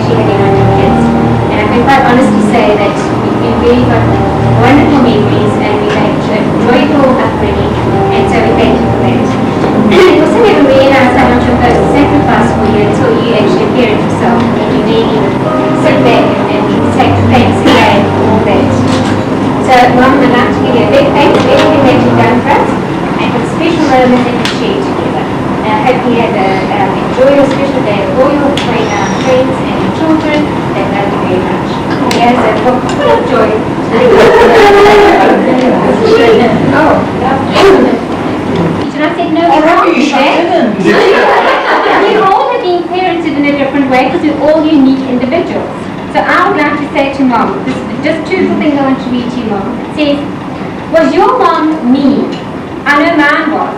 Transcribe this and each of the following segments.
she had 100 kids. And I can quite honestly say that we've really got wonderful memories and we've had a joyful upbringing, and so we thank you for that. You also never realize how much of a sacrifice for you until you actually hear it yourself, and you really sit back and take thanks again for all that. So, Mom, I'd like to give you a big thanks for everything that you've done for us and for the special moments that you've shared together. And I hope you have enjoy your special day with all your friends and your children that love you very much. Here's a book full of joy. And I said, no, we won't do that. We all have been parented in a different way because we're all unique individuals. So I would like to say to Mom, just two little things I want to read to you, Mom. It says, was your mom mean? I know mine was.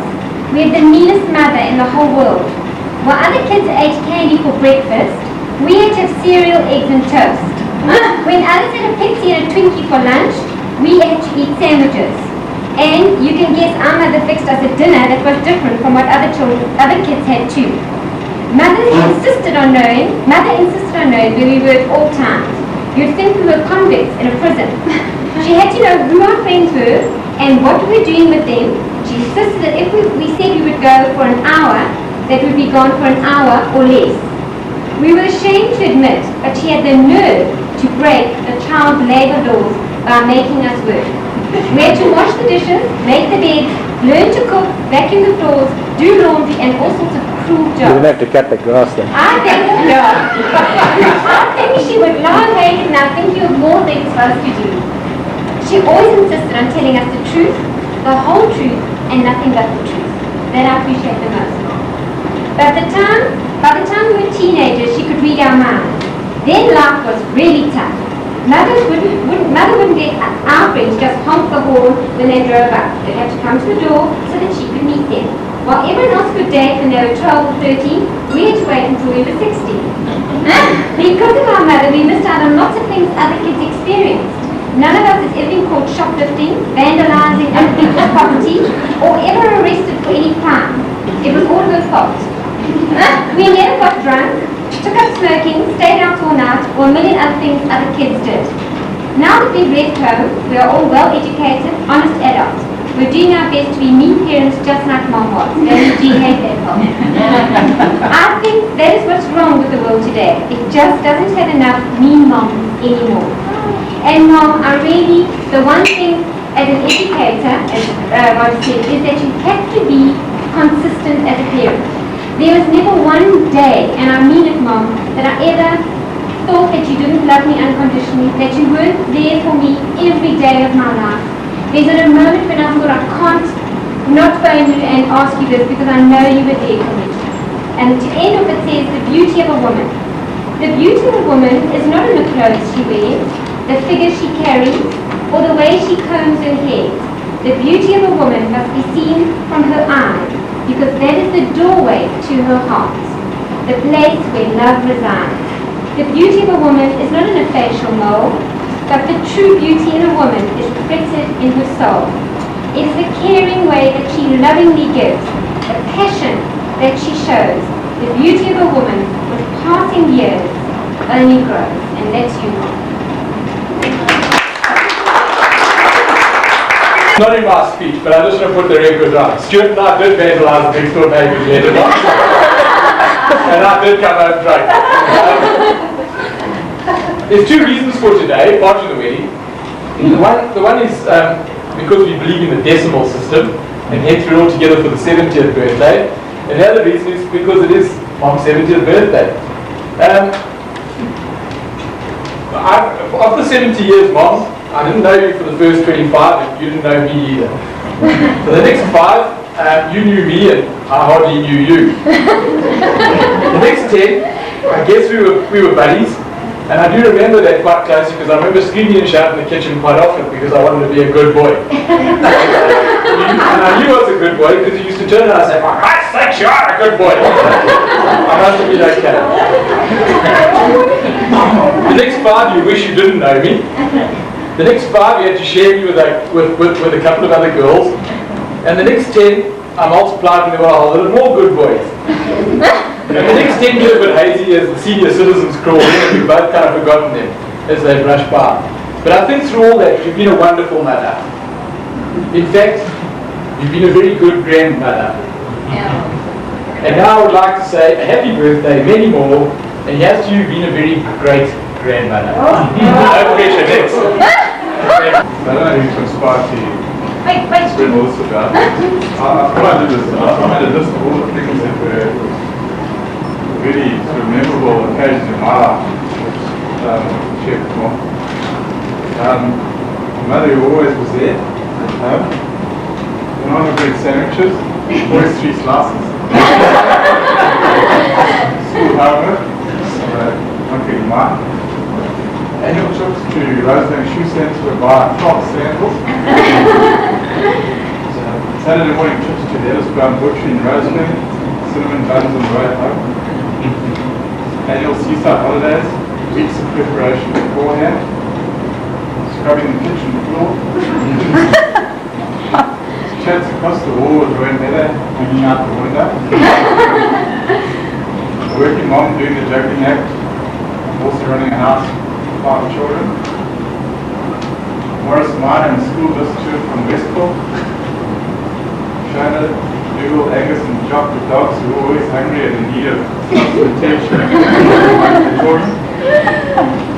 We had the meanest mother in the whole world. While other kids ate candy for breakfast, we had to have cereal, eggs and toast. When others had a Pepsi and a Twinkie for lunch, we had to eat sandwiches. And you can guess our mother fixed us a dinner that was different from what other kids had too. Mother insisted on knowing where we were at all times. You'd think we were convicts in a prison. She had to know who our friends were and what we were doing with them. She insisted that if we said we would go for an hour, that we'd be gone for an hour or less. We were ashamed to admit, but she had the nerve to break the child labor laws by making us work. We had to wash the dishes, make the beds, learn to cook, vacuum the floors, do laundry, and all sorts of cruel jobs. You didn't have to cut the grass then. I think she would lie awake and now thinking of more things for us to do. She always insisted on telling us the truth, the whole truth, and nothing but the truth. That I appreciate the most. But by the time we were teenagers, she could read our minds. Then life was really tough. Mother wouldn't let our friends just honk the horn when they drove up. They'd have to come to the door so that she could meet them. While everyone else could date when they were 12 or 13, we had to wait until we were 16. Because of our mother, we missed out on lots of things other kids experienced. None of us has ever been caught shoplifting, vandalizing other people's property, or ever arrested for any crime. It was all her fault. We never got drunk, took up smoking, stayed out all night, or a million other things other kids did. Now that we've left home, we are all well-educated, honest adults. We're doing our best to be mean parents just like Mom was. Don't you hate that part? I think that is what's wrong with the world today. It just doesn't have enough mean moms anymore. And Mom, the one thing as an educator, as Rod said, is that you have to be consistent as a parent. There was never one day, and I mean it, Mom, that I ever thought that you didn't love me unconditionally, that you weren't there for me every day of my life. There's not a moment when I thought I can't not phone you and ask you this because I know you were there for me. And to end off it says, the beauty of a woman. The beauty of a woman is not in the clothes she wears, the figure she carries, or the way she combs her hair. The beauty of a woman must be seen from her eyes, because that is the doorway to her heart, the place where love resides. The beauty of a woman is not in a facial mold, but the true beauty in a woman is reflected in her soul. It is the caring way that she lovingly gives, the passion that she shows. The beauty of a woman with passing years only grows, and that's you, Mom. Not in my speech, but I just want to put the record right. Stuart and I did vandalize the next door neighbour's letterbox. And I did come home drunk. There's two reasons for today, apart from the wedding. The one is because we believe in the decimal system, and hence we're all together for the 70th birthday. And the other reason is because it is Mom's 70th birthday. After 70 years, Mom, I didn't know you for the first 25, and you didn't know me either. For the next 5, you knew me, and I hardly knew you. The next 10, I guess we were buddies, and I do remember that quite closely because I remember screaming and shouting in the kitchen quite often because I wanted to be a good boy. And I knew I was a good boy because you used to turn around and say, "For Christ's sake, you are a good boy." I must have been okay. The next 5, you wish you didn't know me. The next 5, you had to share me with a couple of other girls. And the next 10, I multiplied and there were a whole lot more good boys. And the next 10 get a bit hazy as the senior citizens crawl in and we've both kind of forgotten them as they brush by. But I think through all that, you've been a wonderful mother. In fact, you've been a very good grandmother. And now I would like to say a happy birthday, many more, and yes, you've been a very great grandmother. No pressure, next. I don't know who to inspire to spread all this about. What I did is I made a list of all the things that were really sort of memorable occasions in my life, which shared with Mom. My mother always was there at home. When I made sandwiches, always 3 slices. School homework, not getting mine. Annual trips to Rosebank Shoe Centre to buy top sandals. Saturday morning trips to the Ellis Brown Butchery in Rosebank, cinnamon buns on the way home. Annual seaside holidays, weeks of preparation beforehand, scrubbing the kitchen floor. Chats across the wall with Rowan Heather hanging out the window. A working mom doing the juggling act, also running a house. 5 children. Morris Minor and school visitor from Westport. Shona, Dougal, Angus and Jock, the dogs who are always hungry and in need of attention.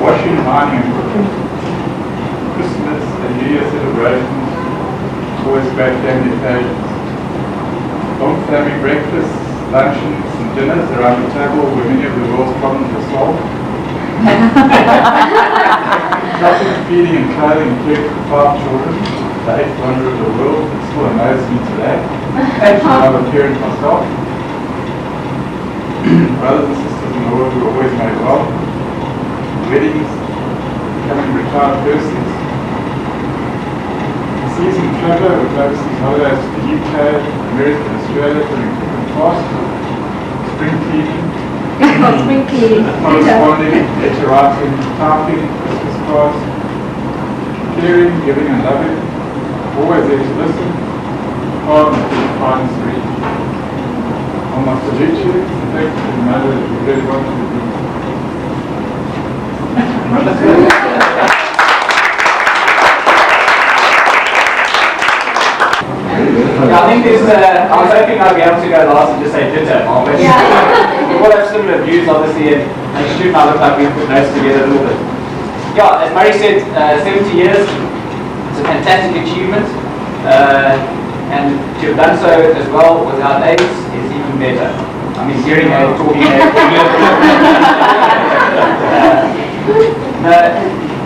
Washing, ironing and cooking. Christmas and New Year celebrations. Always great family occasions. Long family breakfasts, luncheons and dinners around the table where many of the world's problems are solved. Shopping, feeding and clothing and care for 5 children, the 8th wonder of the world that still amazes me today. Actually, I'm a parent myself. Brothers and sisters in the Lord who always made well. Weddings, becoming retired persons. The season traveller with overseas holidays to the UK, America and Australia for an equipment class. Spring cleaning. Corresponding, letter writing, typing, Christmas cards, caring, giving and loving, always there to listen, hard and to find and reach. I must salute you and thank you for the mother that you really want you to be. I think there's, I was hoping I'd be able to go last and just say ditto, Mom. We all have similar views, obviously, and Stu and I look like we put notes together a little bit. Yeah, as Murray said, 70 years, it's a fantastic achievement, and to have done so as well without aids is even better. I mean, hearing aid, talking aid.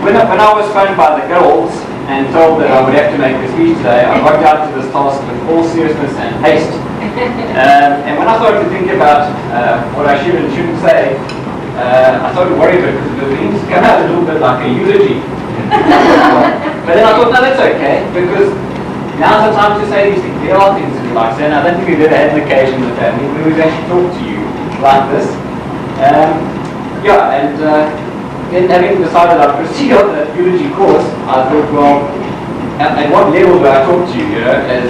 When I was phoned by the girls and told that I would have to make a speech today, I got down to this task with all seriousness and haste. And when I started to think about what I should and shouldn't say, I started to worry a bit because the things come out a little bit like a eulogy. But then I thought, no, that's okay, because now's the time to say these things. There are things that we like saying. I don't think we've ever had an occasion in the family where we've actually talked to you like this. Then having decided I'd proceed on the eulogy course, I thought, well, at what level do I talk to you, as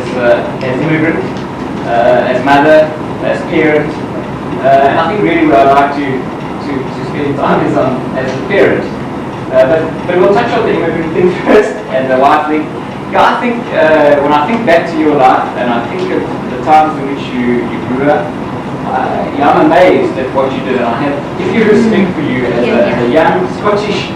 immigrant, as mother, as parent, and I think really where I'd like to spend time is on as a parent. But we'll touch on the immigrant thing first and the wife thing. Yeah, I think when I think back to your life and I think of the times in which you grew up, I'm amazed at what you did, and I have huge respect for you as a young Scottish,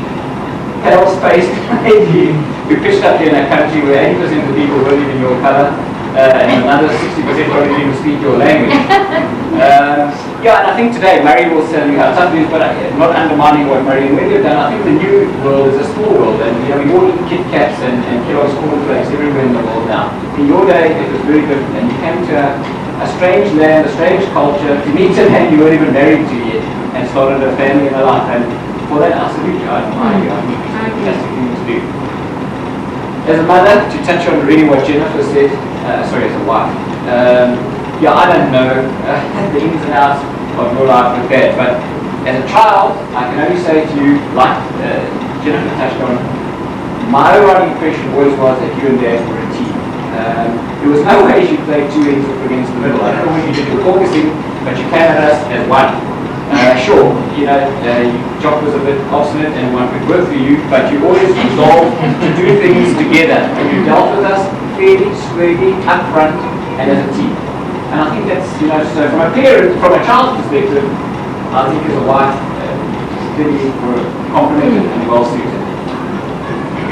pale-faced lady who pitched up here in a country where 80% of the people weren't even your colour, and another 60% don't even speak your language. And I think today Murray will tell you how tough it is, but not undermining what Murray and Wendy have done. I think the new world is a small world, and we all eat Kit Kats and Kellogg's cornflakes everywhere in the world now. In your day, it was very different, and you came to a strange land, a strange culture, to meet a man you weren't even married to yet, and started a family and a life. And for that, I salute you. I admire you. I think it's a fantastic thing to do. As a mother, to touch on really what Jennifer said, as a wife, I don't know the ins and outs of your life with that, but as a child, I can only say to you, like Jennifer touched on, my overriding impression always was that you and Dad were a team. There was no way you played 2 ends up against the middle. I don't know when you did your focusing, but you came at us as one. Sure, Jock was a bit obstinate and one could work for you, but you always resolved to do things together. And you dealt with us fairly, squarely, upfront, and as a team. And I think that's, so from a child's perspective, I think as a wife, clearly were complimented and well suited.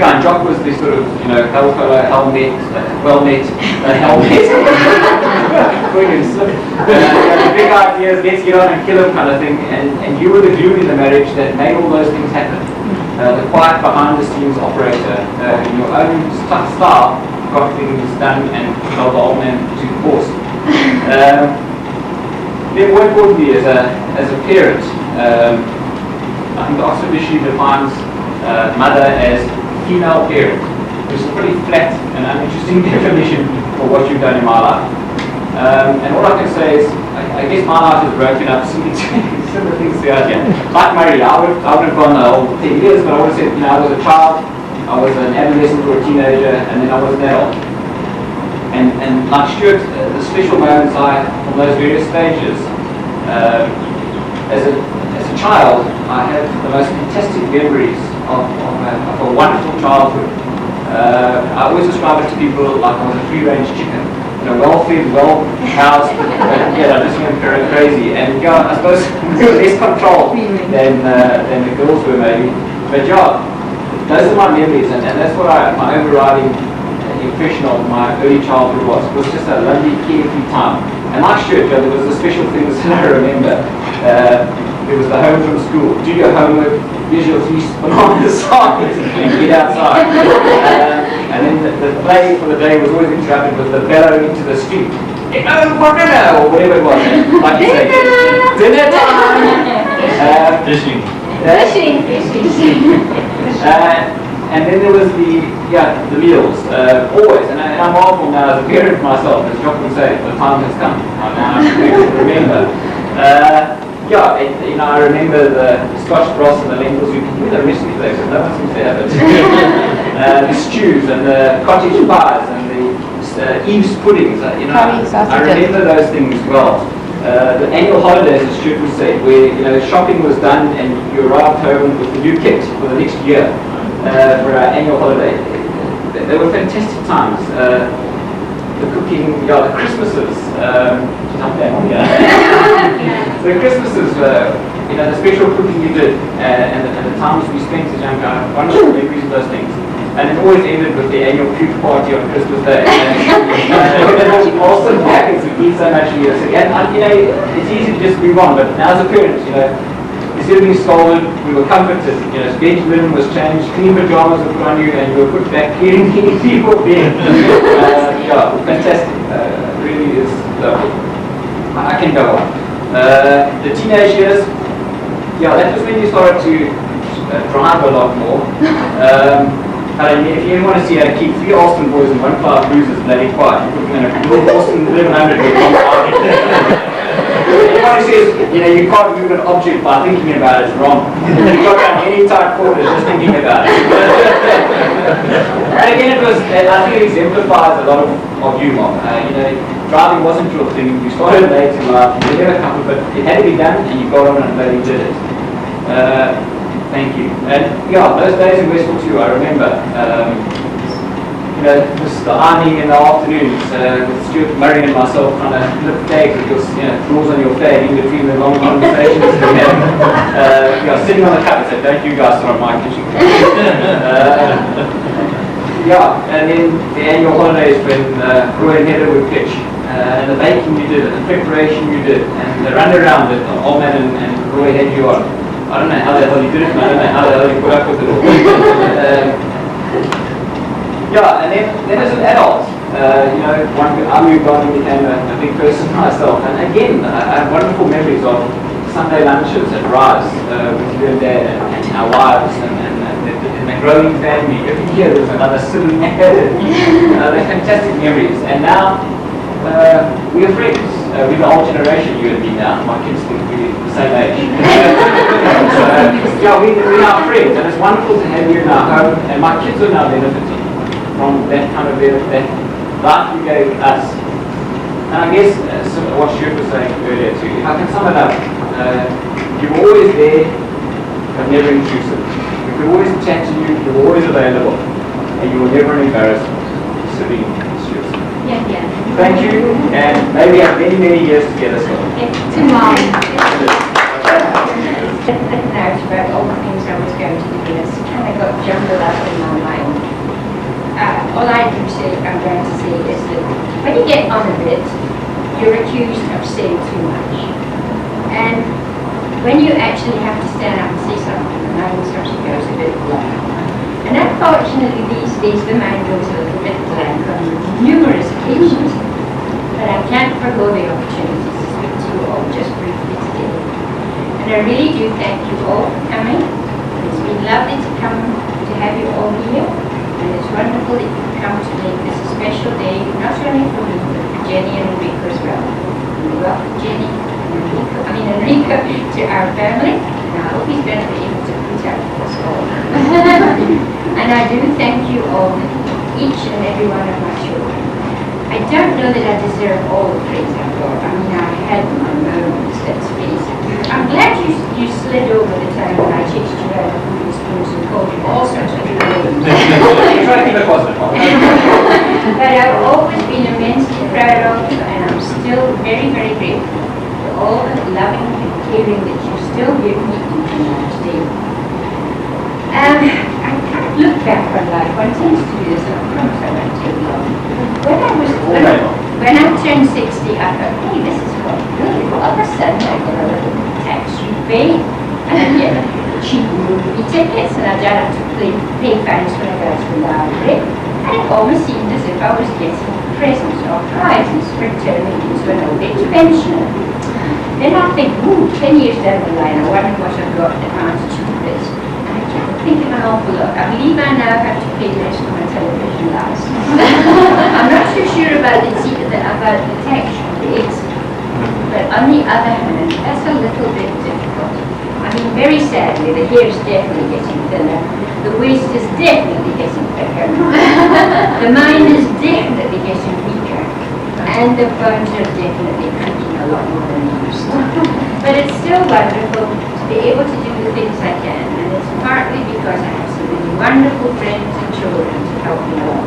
Yeah, and Jock was this sort of, hell fellow, helmet, well-met, helmet. Big ideas, let's get on and kill him kind of thing. And you were the glue in the marriage that made all those things happen. The quiet behind-the-scenes operator, in your own tough style, got things done and held the old man to the horse. Then more importantly, as a parent, I think the Oxford Dictionary defines mother as female parent, which is a pretty flat and uninteresting definition for what you've done in my life. And all I can say is, I guess my life is broken up similar things throughout here. Like Murray, I wouldn't have gone the whole 10 years, but I would have said, I was a child, I was an adolescent or a teenager, and then I was an adult. And like Stuart, the special moments from those various stages, as a child, I have the most fantastic memories of a wonderful childhood. I always describe it to people like I was a free-range chicken, well-fed, well-housed, I just went crazy. And I suppose we were less controlled than the girls were maybe. But those are my memories, and that's what my overriding impression of my early childhood was. It was just a lovely, carefree time. And like Stuart, there was the special things that I remember. There was the home from school. Do your homework, here's your feast, on the side, and get outside. And then the play for the day was always interrupted with the bellow into the street. Or whatever it was. Like you say, dinner time. Fishing. And then there was the meals, always. And I'm awful now as a parent myself, as Jock would say, the time has come. I remember. I remember the Scotch broth and the lentils. You can hear the recipe there, because no one seems to have it. The stews and the cottage pies and the Eve's puddings. I remember those things well. The annual holidays, as Stuart would say, where shopping was done and you arrived home with the new kit for the next year for our annual holiday. They were fantastic times. The cooking, the Christmases. The Christmases, the special cooking you did, and the times we spent as young guys, wonderful memories of those things. And it always ended with the annual puke party on Christmas Day. Also, packets we eat so much here. So, it's easy to just move on, but now as a parent, instead of being scolded, we were comforted. Bed linen was changed, clean pajamas were put on you, and you were put back clean people bed. Fantastic. Really is lovely. I can go on. The teenage years, that was when you started to drive a lot more. If you want to see how to keep 3 Austin boys and 1 Cloud Cruisers bloody quiet, you put them in a little Austin 1100 with 1 target. Anyone who says, you can't move an object by thinking about it is wrong. You got down any tight corners just thinking about it. And again, I think it exemplifies a lot of you, Mark. Driving wasn't your thing. You started late in life, you never comfort, but it had to be done, and you got on and bloody did it. Thank you. And those days in Westport too, I remember. Just the ironing in the afternoons with Stuart Murray and myself trying to lift flags with your claws on your flag in between the long conversations we had. Sitting on the cup and said, don't you guys start on my kitchen. And then the annual holidays when Roy and Heather would pitch. And the baking you did, and the preparation you did, and the run around that old man and Roy had you on. I don't know how the hell you did it, and I don't know how the hell you put up with it all. And then as an adult, I moved on and became a big person myself. And again, I have wonderful memories of Sunday lunches at Rise with you and Dad and our wives and the growing family. Every year there's another sibling added. They're fantastic memories. And now we are friends. We're the old generation, you and me now. My kids think we're the same age. We're now friends, and it's wonderful to have you in our home. And my kids are now benefiting from that kind of that life you gave us. And I guess is what Stuart was saying earlier too. If I can sum it up, you're always there, but never intrusive. We could always chat to you, you're always available, and you will never embarrass Sabine, Stuart. Yeah, yeah. Thank you, and maybe have many, many years together still. Tomorrow. Out about all the things I was going to do, and it's kind of got jumbled up in my mind. All I can say, I'm going to say is that when you get on a bit, you're accused of saying too much. And when you actually have to stand up and say something, the mind starts to go a bit blank. And unfortunately these days the mind goes a little bit blank on numerous occasions. But I can't forgo the opportunity to speak to you all just briefly today. And I really do thank you all for coming. It's been lovely to come to have you all here. And it's wonderful that you've come to make this a special day, not only for me, but for Jenny and Enrico as well. And we welcome Jenny and Enrico to our family. And I hope he's going to be able to put up with us all. And I do thank you all, each and every one of my children. I don't know that I deserve all the praise I've got. I mean, I had my moments, let's face it. I'm glad you slid over the time when I chased you out of food spoons and called you all sorts of names. Try to keep it positive. But I've always been immensely proud of you, and I'm still very, very grateful for all the loving and caring that you still give me even now today. I can't look back on life. One tends to do this, and I promise I won't take long. When I turned 60, I thought, hey, this is what really. All of a sudden, I get a little tax rebate, and I get cheap movie tickets, and I don't have to pay fines when I go to the library. And it almost seemed as if I was getting presents or prizes for turning into an old age pensioner. Then I think, 10 years down the line, I wonder what I've got advantage of this. Thinking an awful lot. I believe I now have to pay less for my television license. I'm not so sure about the tax rates, but on the other hand, that's a little bit difficult. I mean, very sadly, the hair is definitely getting thinner, the waist is definitely getting thicker, the mind is definitely getting weaker, and the bones are definitely creaking a lot more than they used to. But it's still wonderful to be able to do the things I can, and it's partly because I have so many wonderful friends and children to help me along.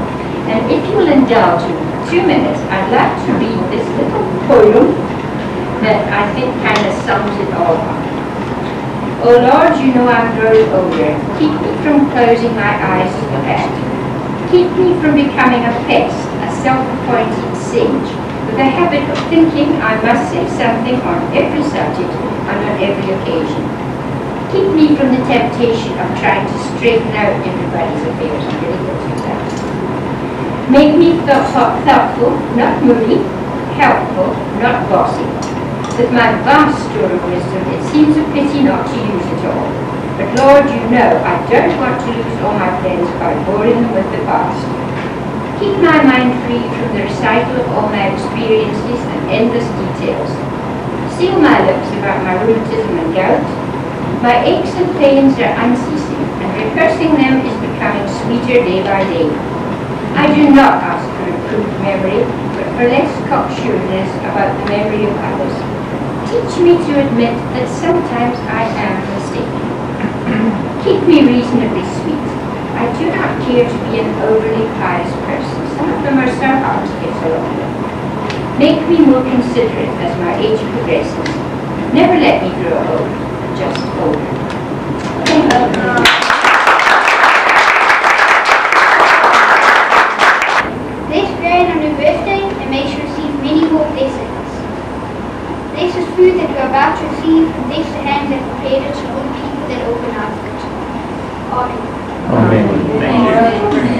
And if you'll indulge me for 2 minutes, I'd like to read this little poem that I think kind of sums it all up. Oh Lord, you know I'm growing older. Keep me from closing my eyes to the fact. Keep me from becoming a pest, a self-appointed sage, with a habit of thinking I must say something on every subject and on every occasion. Keep me from the temptation of trying to straighten out everybody's affairs. I'm really guilty of that. Make me thoughtful, not moody, helpful, not bossy. With my vast store of wisdom, it seems a pity not to use it all. But Lord, you know, I don't want to lose all my friends by boring them with the past. Keep my mind free from the recital of all my experiences and endless details. Seal my lips about my rheumatism and gout. My aches and pains are unceasing, and rehearsing them is becoming sweeter day by day. I do not ask for improved memory, but for less cocksureness about the memory of others. Teach me to admit that sometimes I am mistaken. Keep me reasonably sweet. I do not care to be an overly pious person. Some of them are so hard to get along with. Make me more considerate as my age progresses. Never let me grow old, just older. Thank you. This grand on your birthday, and may you receive many more blessings. Bless the food that you're about to receive, and bless the hands that prepared it, and all the people that open up it. Amen. Amen. Thank you.